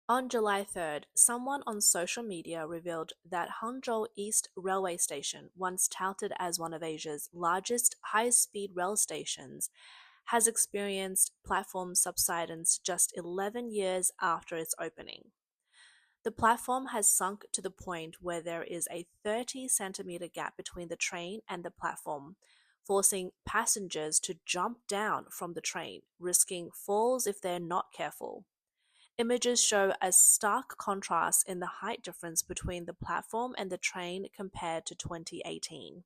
On July 3rd, someone on social media revealed that Hangzhou East Railway Station, once touted as one of Asia's largest high-speed rail stations, has experienced platform subsidence just 11 years after its opening. The platform has sunk to the point where there is a 30-centimeter gap between the train and the platform, forcing passengers to jump down from the train, risking falls if they're not careful. Images show a stark contrast in the height difference between the platform and the train compared to 2018.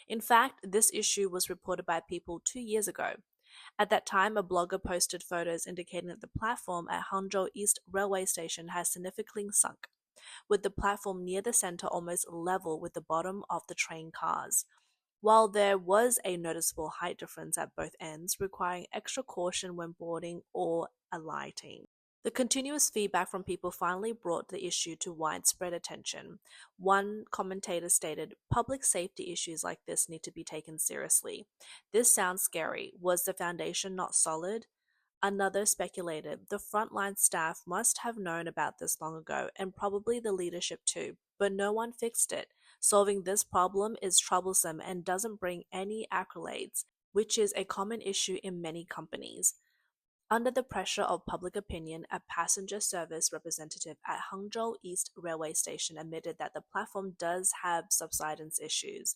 In fact, this issue was reported by people 2 years ago. At that time, a blogger posted photos indicating that the platform at Hangzhou East Railway Station has significantly sunk, with the platform near the center almost level with the bottom of the train cars. While there was a noticeable height difference at both ends, requiring extra caution when boarding or alighting. The continuous feedback from people finally brought the issue to widespread attention. One commentator stated, "Public safety issues like this need to be taken seriously. This sounds scary. Was the foundation not solid?" Another speculated, "The frontline staff must have known about this long ago, and probably the leadership too, but no one fixed it. Solving this problem is troublesome and doesn't bring any accolades, which is a common issue in many companies." Under the pressure of public opinion, a passenger service representative at Hangzhou East Railway Station admitted that the platform does have subsidence issues.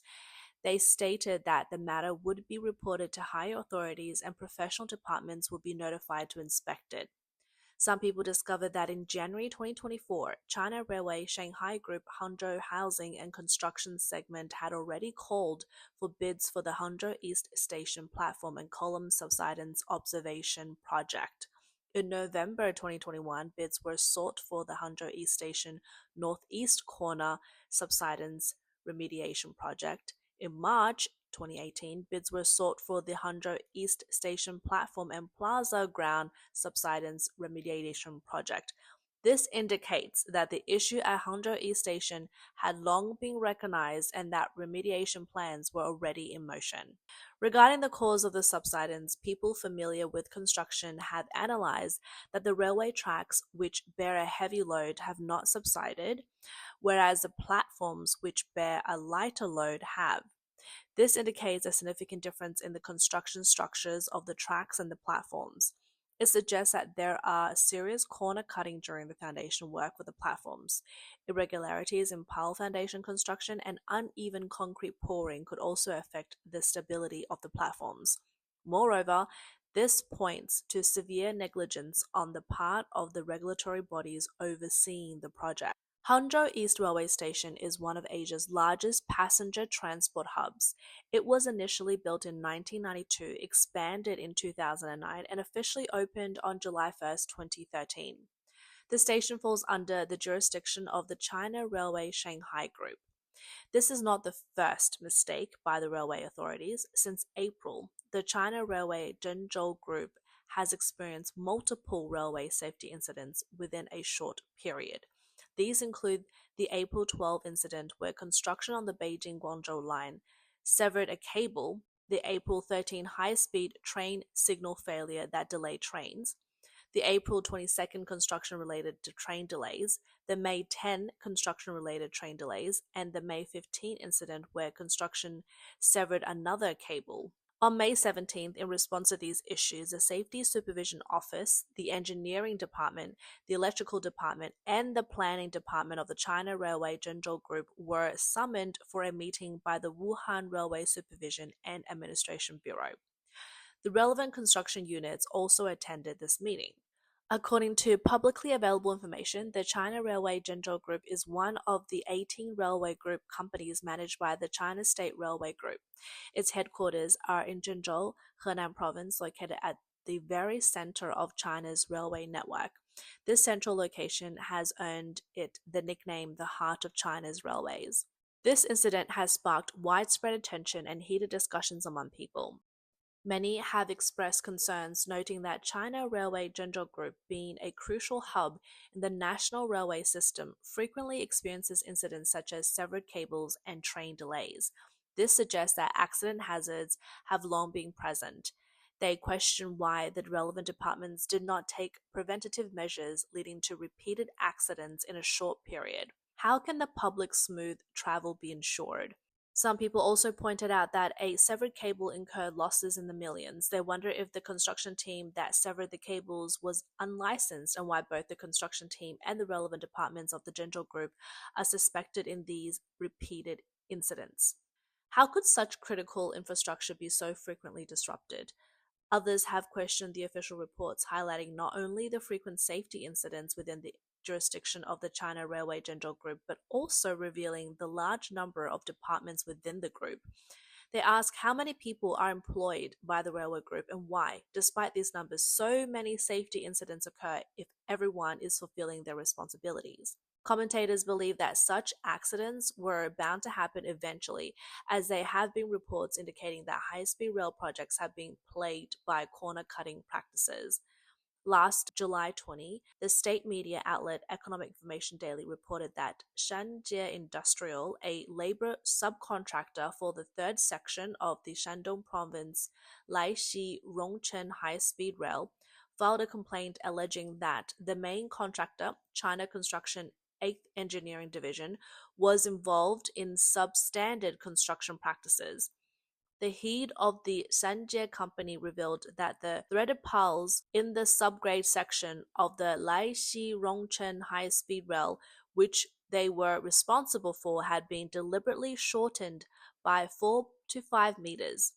They stated that the matter would be reported to higher authorities and professional departments would be notified to inspect it. Some people discovered that in January 2024, China Railway Shanghai Group Hangzhou Housing and Construction segment had already called for bids for the Hangzhou East Station platform and column subsidence observation project. In November 2021, bids were sought for the Hangzhou East Station northeast corner subsidence remediation project. In March 2018, bids were sought for the Hangzhou East Station platform and plaza ground subsidence remediation project. This indicates that the issue at Hangzhou East Station had long been recognized and that remediation plans were already in motion. Regarding the cause of the subsidence, people familiar with construction have analyzed that the railway tracks which bear a heavy load have not subsided, whereas the platforms which bear a lighter load have. This indicates a significant difference in the construction structures of the tracks and the platforms. It suggests that there are serious corner cutting during the foundation work for the platforms. Irregularities in pile foundation construction and uneven concrete pouring could also affect the stability of the platforms. Moreover, this points to severe negligence on the part of the regulatory bodies overseeing the project. Hangzhou East Railway Station is one of Asia's largest passenger transport hubs. It was initially built in 1992, expanded in 2009, and officially opened on July 1st, 2013. The station falls under the jurisdiction of the China Railway Shanghai Group. This is not the first mistake by the railway authorities. Since April, the China Railway Zhengzhou Group has experienced multiple railway safety incidents within a short period. These include the April 12 incident where construction on the Beijing-Guangzhou line severed a cable, the April 13 high-speed train signal failure that delayed trains, the April 22nd construction related to train delays, the May 10 construction related train delays, and the May 15 incident where construction severed another cable. On May 17th, in response to these issues, the Safety Supervision Office, the Engineering Department, the Electrical Department, and the Planning Department of the China Railway Zhengzhou Group were summoned for a meeting by the Wuhan Railway Supervision and Administration Bureau. The relevant construction units also attended this meeting. According to publicly available information, the China Railway Zhengzhou Group is one of the 18 railway group companies managed by the China State Railway Group. Its headquarters are in Zhengzhou, Henan Province, located at the very center of China's railway network. This central location has earned it the nickname the heart of China's railways. This incident has sparked widespread attention and heated discussions among people. Many have expressed concerns, noting that China Railway Zhengzhou Group, being a crucial hub in the national railway system, frequently experiences incidents such as severed cables and train delays. This suggests that accident hazards have long been present. They question why the relevant departments did not take preventative measures leading to repeated accidents in a short period. How can the public's smooth travel be ensured? Some people also pointed out that a severed cable incurred losses in the millions. They wonder if the construction team that severed the cables was unlicensed and why both the construction team and the relevant departments of the Zhenzhou Group are suspected in these repeated incidents. How could such critical infrastructure be so frequently disrupted? Others have questioned the official reports, highlighting not only the frequent safety incidents within the jurisdiction of the China Railway Zhenzhou Group, but also revealing the large number of departments within the group. They ask how many people are employed by the railway group and why, despite these numbers, so many safety incidents occur if everyone is fulfilling their responsibilities. Commentators believe that such accidents were bound to happen eventually, as there have been reports indicating that high-speed rail projects have been plagued by corner-cutting practices. Last July 20, the state media outlet Economic Information Daily reported that Shanjie Industrial, a labor subcontractor for the third section of the Shandong province Laixi Rongchen high-speed rail, filed a complaint alleging that the main contractor, China Construction 8th Engineering Division, was involved in substandard construction practices. The head of the Shanjie company revealed that the threaded piles in the subgrade section of the Laixi Rongchen high-speed rail, which they were responsible for, had been deliberately shortened by 4 to 5 meters.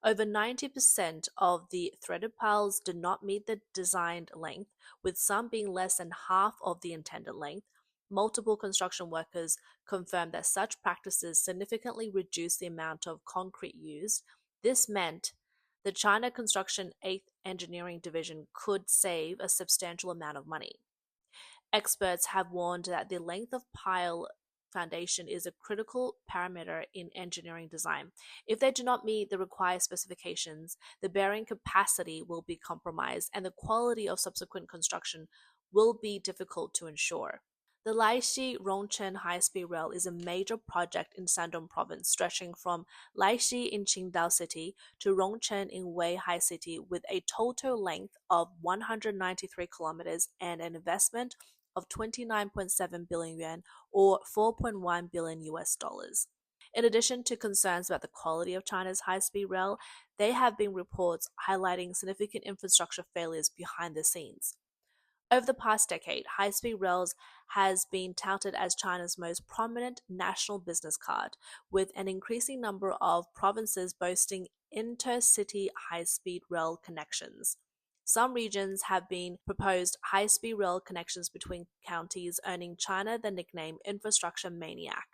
Over 90% of the threaded piles did not meet the designed length, with some being less than half of the intended length. Multiple construction workers confirmed that such practices significantly reduced the amount of concrete used. This meant the China Construction 8th Engineering Division could save a substantial amount of money. Experts have warned that the length of pile foundation is a critical parameter in engineering design. If they do not meet the required specifications, the bearing capacity will be compromised and the quality of subsequent construction will be difficult to ensure. The Laixi Rongchen high-speed rail is a major project in Shandong province, stretching from Laixi in Qingdao City to Rongchen in Weihai City, with a total length of 193 kilometers and an investment of 29.7 billion yuan or 4.1 billion US dollars. In addition to concerns about the quality of China's high-speed rail, there have been reports highlighting significant infrastructure failures behind the scenes. Over the past decade, high-speed rails has been touted as China's most prominent national business card, with an increasing number of provinces boasting intercity high-speed rail connections. Some regions have been proposed high-speed rail connections between counties, earning China the nickname Infrastructure Maniac.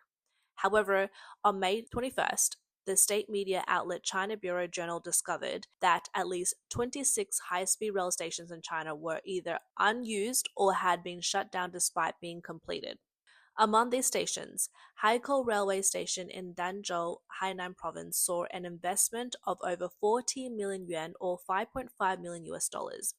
However, on May 21st, the state media outlet China Bureau Journal discovered that at least 26 high-speed rail stations in China were either unused or had been shut down despite being completed. Among these stations, Haikou Railway Station in Danzhou, Hainan Province, saw an investment of over 40 million yuan or 5.5 million US dollars.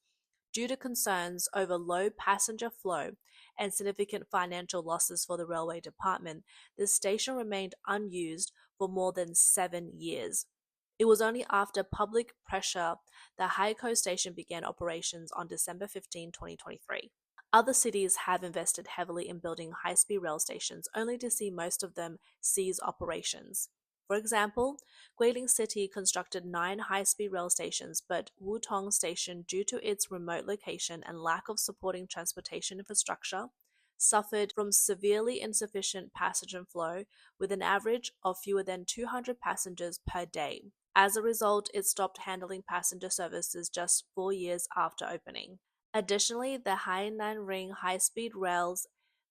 Due to concerns over low passenger flow and significant financial losses for the railway department, the station remained unused for more than 7 years. It was only after public pressure that Haikou Station began operations on December 15, 2023. Other cities have invested heavily in building high-speed rail stations, only to see most of them cease operations. For example, Guilin City constructed 9 high-speed rail stations, but Wutong Station, due to its remote location and lack of supporting transportation infrastructure, suffered from severely insufficient passenger flow, with an average of fewer than 200 passengers per day. As a result, it stopped handling passenger services just 4 years after opening. Additionally, the Hainan Ring high-speed rail's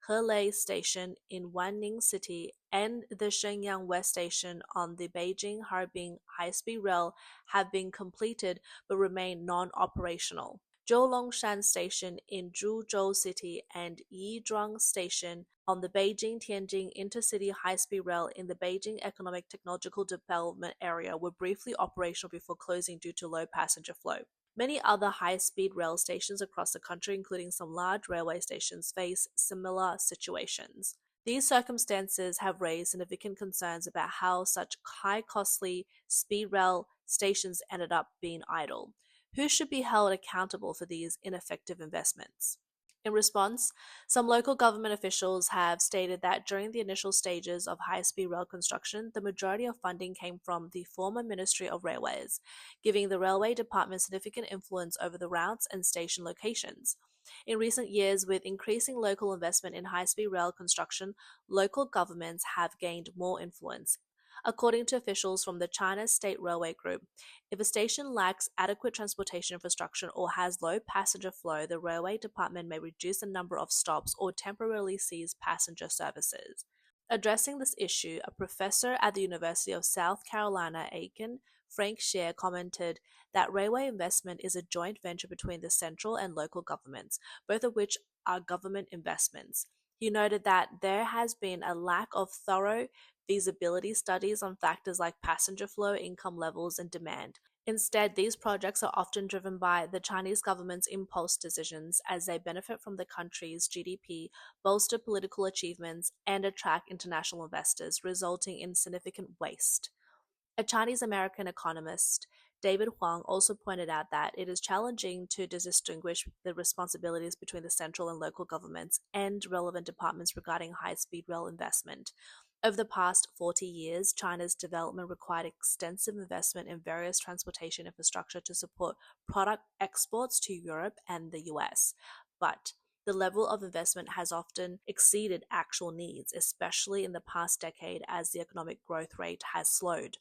Helei Station in Wanning City and the Shenyang West Station on the Beijing-Harbin high-speed rail have been completed but remain non-operational. Zhoulongshan Station in Zhuzhou City and Yizhuang Station on the Beijing-Tianjin intercity high-speed rail in the Beijing Economic Technological Development Area were briefly operational before closing due to low passenger flow. Many other high-speed rail stations across the country, including some large railway stations, face similar situations. These circumstances have raised significant concerns about how such high costly speed rail stations ended up being idle. Who should be held accountable for these ineffective investments? In response, some local government officials have stated that during the initial stages of high speed rail construction, the majority of funding came from the former Ministry of Railways, giving the Railway Department significant influence over the routes and station locations. In recent years, with increasing local investment in high speed rail construction, local governments have gained more influence. According to officials from the China State Railway Group, if a station lacks adequate transportation infrastructure or has low passenger flow, the railway department may reduce the number of stops or temporarily cease passenger services. Addressing this issue, a professor at the University of South Carolina, Aiken, Frank Shear, commented that railway investment is a joint venture between the central and local governments, both of which are government investments. He noted that there has been a lack of thorough feasibility studies on factors like passenger flow, income levels, and demand. Instead, these projects are often driven by the Chinese government's impulse decisions as they benefit from the country's GDP, bolster political achievements, and attract international investors, resulting in significant waste. A Chinese American economist, David Huang, also pointed out that it is challenging to distinguish the responsibilities between the central and local governments and relevant departments regarding high speed rail investment. Over the past 40 years, China's development required extensive investment in various transportation infrastructure to support product exports to Europe and the US. But the level of investment has often exceeded actual needs, especially in the past decade as the economic growth rate has slowed.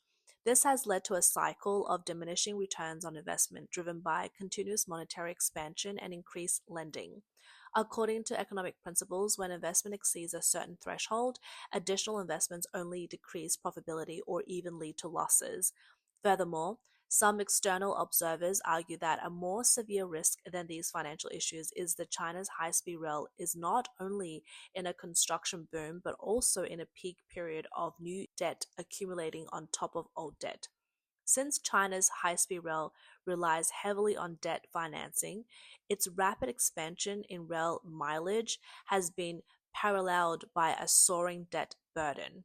This has led to a cycle of diminishing returns on investment driven by continuous monetary expansion and increased lending. According to economic principles, when investment exceeds a certain threshold, additional investments only decrease profitability or even lead to losses. Furthermore, some external observers argue that a more severe risk than these financial issues is that China's high speed rail is not only in a construction boom but also in a peak period of new debt accumulating on top of old debt. Since China's high speed rail relies heavily on debt financing, its rapid expansion in rail mileage has been paralleled by a soaring debt burden.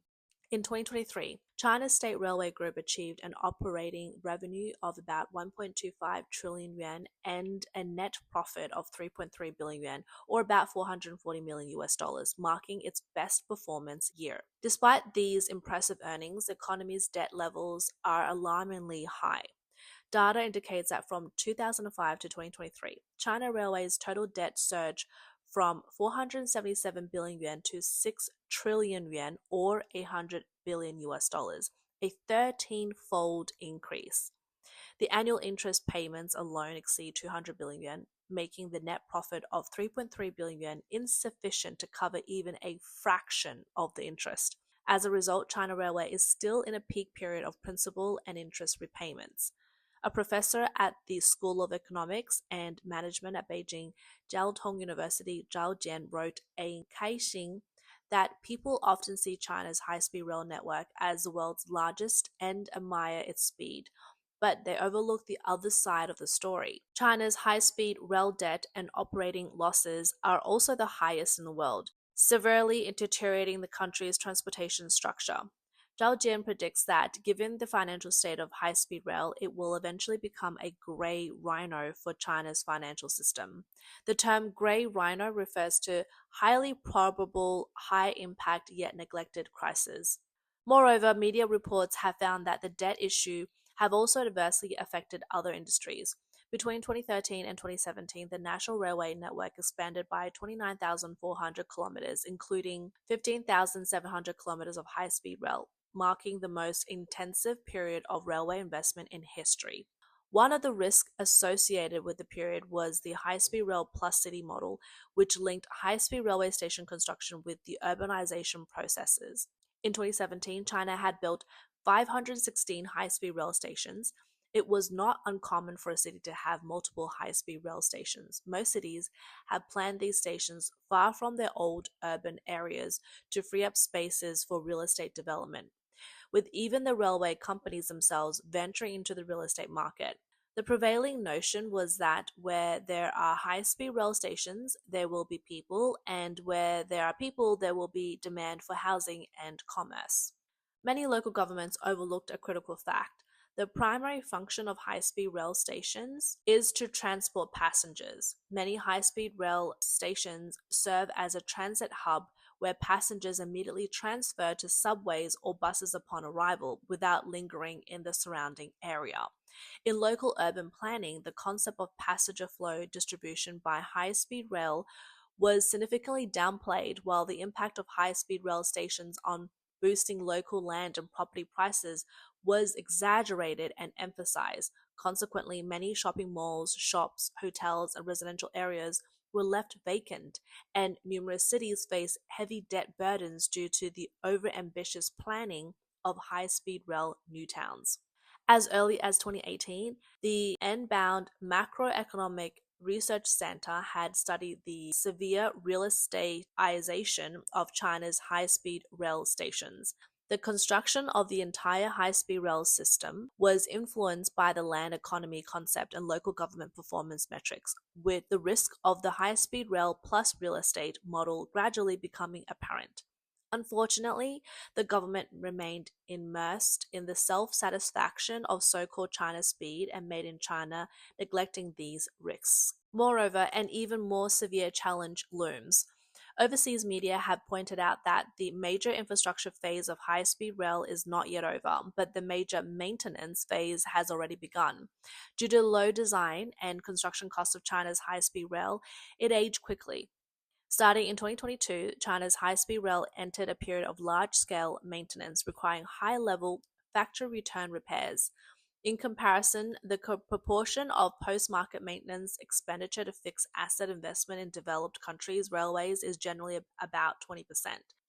In 2023, China's State Railway Group achieved an operating revenue of about 1.25 trillion yuan and a net profit of 3.3 billion yuan, or about 440 million US dollars, marking its best performance year. Despite these impressive earnings, the economy's debt levels are alarmingly high. Data indicates that from 2005 to 2023, China Railway's total debt surged from 477 billion yuan to 6 trillion yuan, or 800 billion US dollars, a 13-fold increase. The annual interest payments alone exceed 200 billion yuan, making the net profit of 3.3 billion yuan insufficient to cover even a fraction of the interest. As a result, China Railway is still in a peak period of principal and interest repayments. A professor at the School of Economics and Management at Beijing Jiao Tong University, Zhao Jian, wrote in Hygiene that people often see China's high-speed rail network as the world's largest and admire its speed, but they overlook the other side of the story. China's high-speed rail debt and operating losses are also the highest in the world, severely deteriorating the country's transportation structure. Zhao Jian predicts that, given the financial state of high-speed rail, it will eventually become a grey rhino for China's financial system. The term grey rhino refers to highly probable, high-impact yet neglected crises. Moreover, media reports have found that the debt issue have also adversely affected other industries. Between 2013 and 2017, the national railway network expanded by 29,400 kilometers, including 15,700 kilometers of high-speed rail, marking the most intensive period of railway investment in history. One of the risks associated with the period was the high-speed rail plus city model, which linked high-speed railway station construction with the urbanization processes. In 2017, China had built 516 high-speed rail stations. It was not uncommon for a city to have multiple high-speed rail stations. Most cities have planned these stations far from their old urban areas to free up spaces for real estate development, with even the railway companies themselves venturing into the real estate market. The prevailing notion was that where there are high speed rail stations, there will be people, and where there are people, there will be demand for housing and commerce. Many local governments overlooked a critical fact. The primary function of high speed rail stations is to transport passengers. Many high speed rail stations serve as a transit hub where passengers immediately transfer to subways or buses upon arrival without lingering in the surrounding area. In local urban planning, the concept of passenger flow distribution by high speed rail was significantly downplayed, while the impact of high speed rail stations on boosting local land and property prices was exaggerated and emphasized. Consequently, many shopping malls, shops, hotels, and residential areas were left vacant, and numerous cities face heavy debt burdens due to the overambitious planning of high speed rail new towns. As early as 2018, the N-bound Macroeconomic Research Center had studied the severe real estateization of China's high-speed rail stations. The construction of the entire high-speed rail system was influenced by the land economy concept and local government performance metrics, with the risk of the high-speed rail plus real estate model gradually becoming apparent. Unfortunately, the government remained immersed in the self-satisfaction of so-called China speed and made in China, neglecting these risks. Moreover, an even more severe challenge looms. Overseas media have pointed out that the major infrastructure phase of high-speed rail is not yet over, but the major maintenance phase has already begun. Due to low design and construction costs of China's high-speed rail, it aged quickly. Starting in 2022, China's high-speed rail entered a period of large-scale maintenance requiring high-level factory return repairs. In comparison, the proportion of post-market maintenance expenditure to fix asset investment in developed countries' railways is generally about 20%.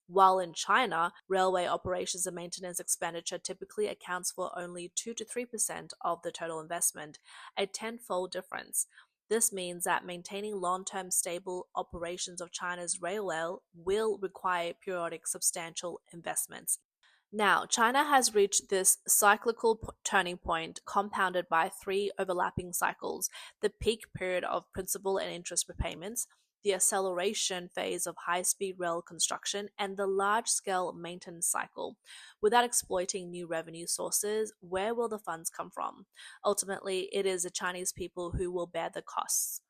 While in China, railway operations and maintenance expenditure typically accounts for only 2 to 3% of the total investment, a tenfold difference. This means that maintaining long-term stable operations of China's railway will require periodic substantial investments. Now, China has reached this cyclical turning point compounded by three overlapping cycles: the peak period of principal and interest repayments, the acceleration phase of high speed rail construction, and the large scale maintenance cycle. Without exploiting new revenue sources, where will the funds come from? Ultimately, it is the Chinese people who will bear the costs.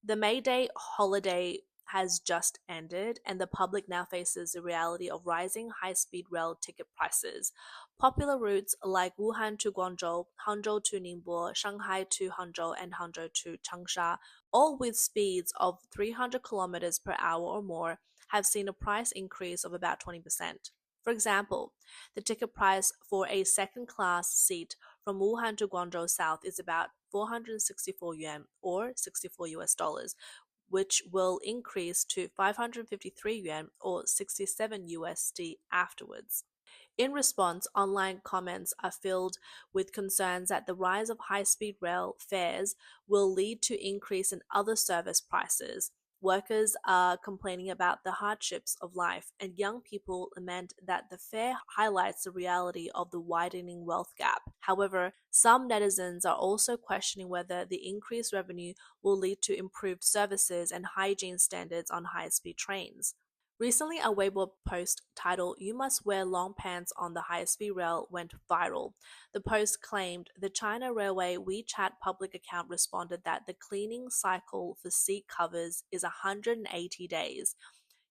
The May Day holiday has just ended, and the public now faces the reality of rising high speed rail ticket prices. Popular routes like Wuhan to Guangzhou, Hangzhou to Ningbo, Shanghai to Hangzhou, and Hangzhou to Changsha, all with speeds of 300 kilometers per hour or more, have seen a price increase of about 20%. For example, the ticket price for a second class seat from Wuhan to Guangzhou South is about 464 yuan or 64 US dollars, which will increase to 553 yuan or 67 USD afterwards. In response, online comments are filled with concerns that the rise of high-speed rail fares will lead to increase in other service prices. Workers are complaining about the hardships of life, and young people lament that the fare highlights the reality of the widening wealth gap. However, some netizens are also questioning whether the increased revenue will lead to improved services and hygiene standards on high-speed trains. Recently, a Weibo post titled "You Must Wear Long Pants on the High-Speed Rail" went viral. The post claimed the China Railway WeChat public account responded that the cleaning cycle for seat covers is 180 days.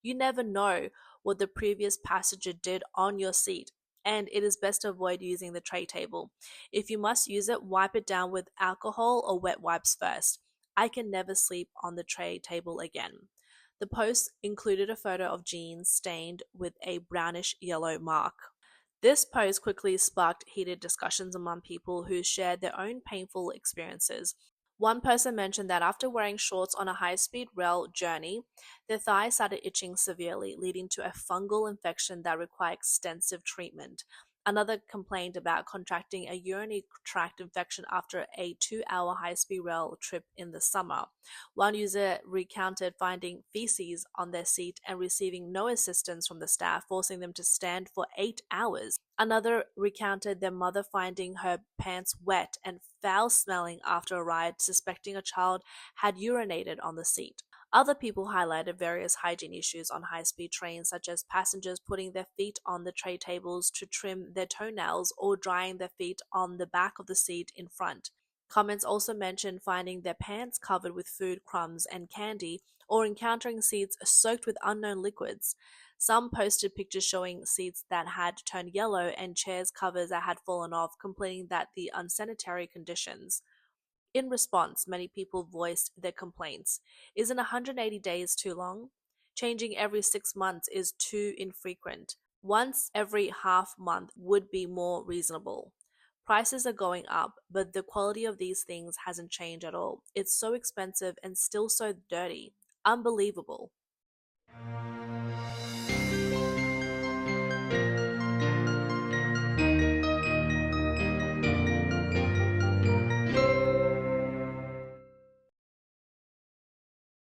You never know what the previous passenger did on your seat, and it is best to avoid using the tray table. If you must use it, wipe it down with alcohol or wet wipes first. I can never sleep on the tray table again. The post included a photo of jeans stained with a brownish yellow mark. This post quickly sparked heated discussions among people who shared their own painful experiences. One person mentioned that after wearing shorts on a high-speed rail journey, their thighs started itching severely, leading to a fungal infection that required extensive treatment. Another complained about contracting a urinary tract infection after a 2-hour high-speed rail trip in the summer. One user recounted finding feces on their seat and receiving no assistance from the staff, forcing them to stand for 8 hours. Another recounted their mother finding her pants wet and foul smelling after a ride, suspecting a child had urinated on the seat. Other people highlighted various hygiene issues on high speed trains, such as passengers putting their feet on the tray tables to trim their toenails or drying their feet on the back of the seat in front. Comments also mentioned finding their pants covered with food crumbs and candy or encountering seats soaked with unknown liquids. Some posted pictures showing seats that had turned yellow and chairs covers that had fallen off, complaining that the unsanitary conditions. In response, many people voiced their complaints. Isn't 180 days too long? Changing every 6 months is too infrequent. Once every half month would be more reasonable. Prices are going up, but the quality of these things hasn't changed at all. It's so expensive and still so dirty. Unbelievable.